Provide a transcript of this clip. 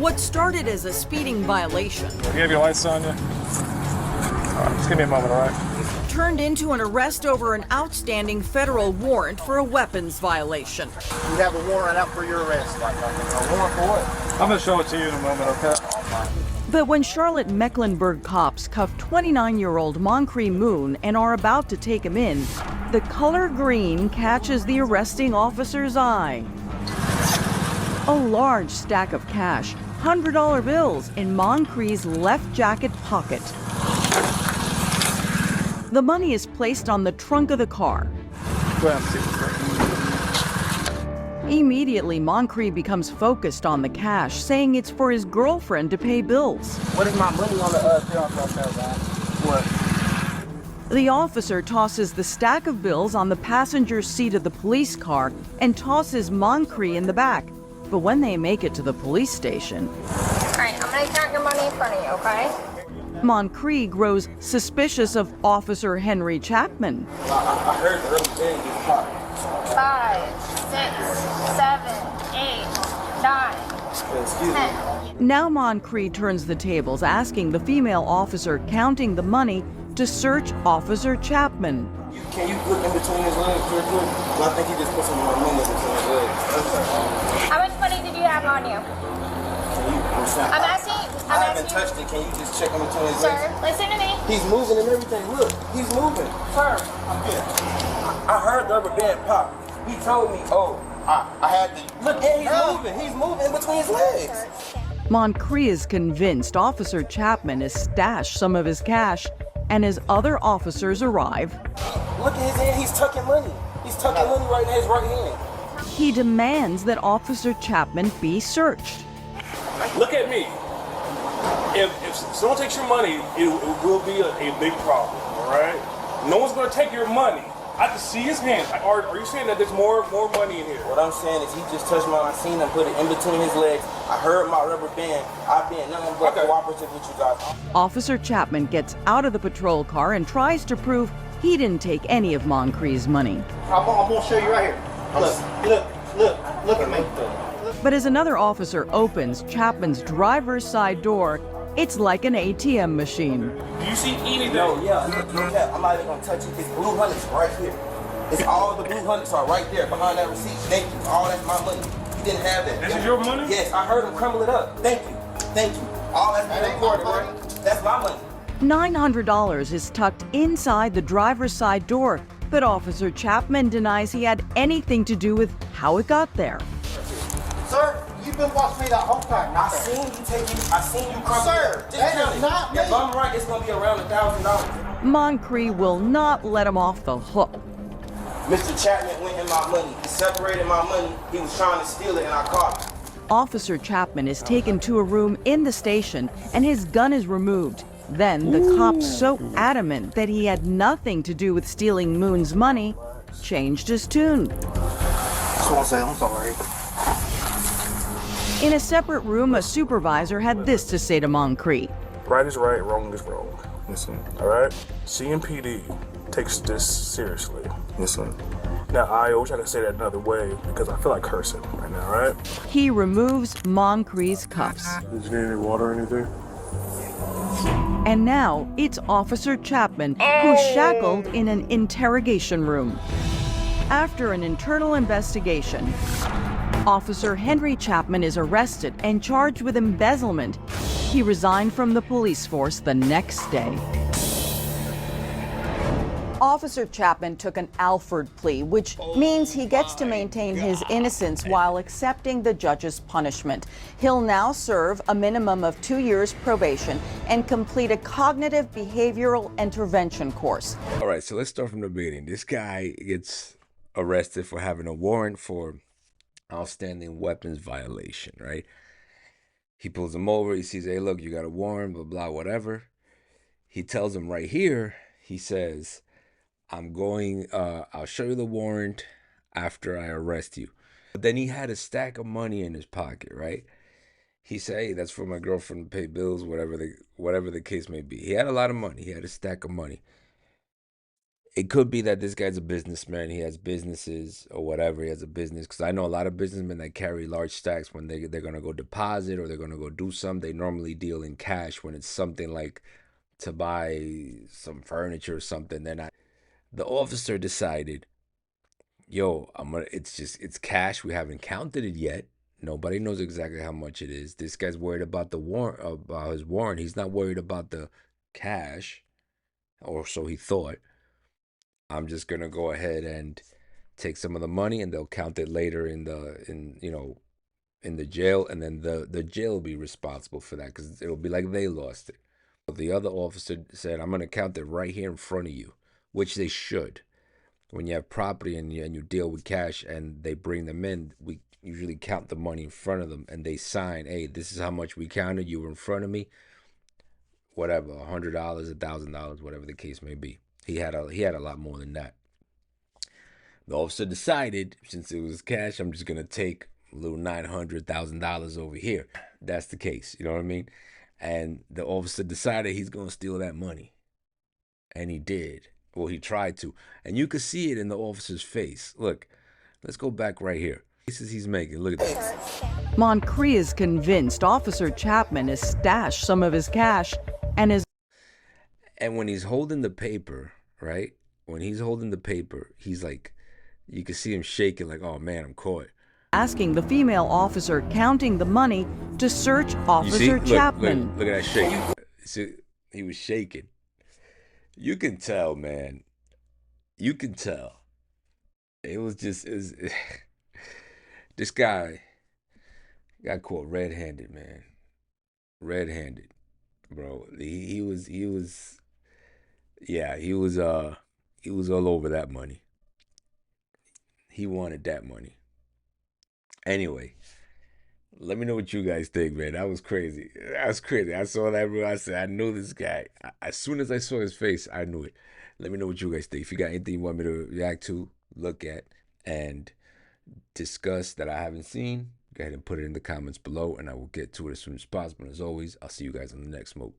What started as a speeding violation You have your lights on you? All right, just give me a moment, all right? turned into an arrest over an outstanding federal warrant for a weapons violation. You have a warrant out for your arrest. A warrant for what? I'm gonna show it to you in a moment, okay? But when Charlotte Mecklenburg cops cuff 29-year-old Moncrief Moon and are about to take him in, the color green catches the arresting officer's eye. A large stack of cash, $100 bills in Moncrief's left jacket pocket. The money is placed on the trunk of the car. Go ahead and see what's there. Immediately, Moncrief becomes focused on the cash, saying it's for his girlfriend to pay bills. What is my money on the bill? What? The officer tosses the stack of bills on the passenger seat of the police car and tosses Moncrief in the back. But when they make it to the police station, All right, I'm gonna count your money in front of you, okay? Moncrief grows suspicious of Officer Henry Chapman. I heard the early thing is hot. 5, 6, 7, 8, 9, Excuse me. 10. Now Moncrief turns the tables, asking the female officer counting the money to search Officer Chapman. Can you look in between his legs real quick? I think he just put some more money in between his legs. How much money did you have on you? I'm asking. I haven't touched it. Can you just check in between his Sir, legs? listen to me. He's moving and everything. Look, he's moving. Sir, I heard the rubber band pop. He told me, oh, I had to. Look, and he's moving. He's moving in between his legs. Moncrief is convinced Officer Chapman has stashed some of his cash, and as other officers arrive, Look at his hand. He's tucking money. He's tucking money right in his right hand. he demands that Officer Chapman be searched. Look at me. If someone takes your money, it will be a big problem, all right? No one's going to take your money. I can see his hands. Are you saying that there's more money in here? What I'm saying is he just touched mine. I seen him put it in between his legs. I heard my rubber band. I've been nothing but cooperative with you guys. Officer Chapman gets out of the patrol car and tries to prove he didn't take any of Moncrief's money. I'm gonna show you right here. Look at me. But as another officer opens Chapman's driver's side door, it's like an ATM machine. Do you see anything? No, yeah, I'm not even gonna touch it. It's blue hundreds right here. It's all the blue hundreds are right there behind that receipt. Thank you. All that's my money. You didn't have that. This is your money? Yes, I heard him crumble it up. Thank you. Thank you. All that's been recorded, right? That's my money. $900 is tucked inside the driver's side door, but Officer Chapman denies he had anything to do with how it got there. Sir, you've been watching me that whole time. I seen you crumble Sir, it. Just that count is it. not me. If I'm right, it's gonna be around $1,000. Moncrief will not let him off the hook. Mr. Chapman went in my money. He separated my money. He was trying to steal it, and I caught him. Officer Chapman is taken to a room in the station and his gun is removed. Then the cop's so adamant that he had nothing to do with stealing Moon's money, changed his tune. Just want to say I'm sorry. In a separate room, a supervisor had this to say to Moncrief. Right is right, wrong is wrong. Listen, all right? CMPD takes this seriously. Listen. Now, I wish I could say that another way because I feel like cursing right now, right? He removes Moncrief's cuffs. Did you need any water or anything? And now it's Officer Chapman who's shackled in an interrogation room. After an internal investigation, Officer Henry Chapman is arrested and charged with embezzlement. He resigned from the police force the next day. Officer Chapman took an Alford plea, which means he gets to maintain his innocence while accepting the judge's punishment. He'll now serve a minimum of 2 years probation and complete a cognitive behavioral intervention course. All right, so let's start from the beginning. This guy gets arrested for having a warrant for outstanding weapons violation, right? He pulls him over. He sees, hey, look, you got a warrant, blah, blah, whatever. He tells him right here, he says, I'll show you the warrant after I arrest you. But then he had a stack of money in his pocket, right? He said, hey, that's for my girlfriend to pay bills, whatever the case may be. He had a lot of money. He had a stack of money. It could be that this guy's a businessman. He has businesses or whatever. He has a business. Because I know a lot of businessmen that carry large stacks when they're going to go deposit or they're going to go do something. They normally deal in cash when it's something like to buy some furniture or something. They're not. The officer decided, yo, it's cash. We haven't counted it yet. Nobody knows exactly how much it is. This guy's worried about the warrant, about his warrant. He's not worried about the cash, or so he thought. I'm just gonna go ahead and take some of the money, and they'll count it later in the jail, and then the jail will be responsible for that because it'll be like they lost it. The other officer said, "I'm gonna count it right here in front of you," which they should. When you have property and you deal with cash and they bring them in, we usually count the money in front of them and they sign, "Hey, this is how much we counted. You were in front of me." Whatever, $100, $1,000, whatever the case may be. He had a lot more than that. The officer decided, since it was cash, I'm just gonna take a little $900,000 over here. That's the case, you know what I mean? And the officer decided he's gonna steal that money, and he did. Well, he tried to, and you could see it in the officer's face. Look, let's go back right here. Faces he's making. Look at this. Moncrief is convinced Officer Chapman has stashed some of his cash and is. And when he's holding the paper, right? When he's holding the paper, he's like, you can see him shaking like, oh man, I'm caught. Asking the female officer counting the money to search Officer Chapman. Look at that shake. See, he was shaking. You can tell, man. You can tell. It was this guy got caught red-handed, man. Red-handed, bro. He was all over that money. He wanted that money. Anyway, let me know what you guys think, man. That was crazy. I saw that, bro. I said, I knew this guy. As soon as I saw his face, I knew it. Let me know what you guys think. If you got anything you want me to react to, look at, and discuss that I haven't seen, go ahead and put it in the comments below, and I will get to it as soon as possible. And as always, I'll see you guys on the next smoke.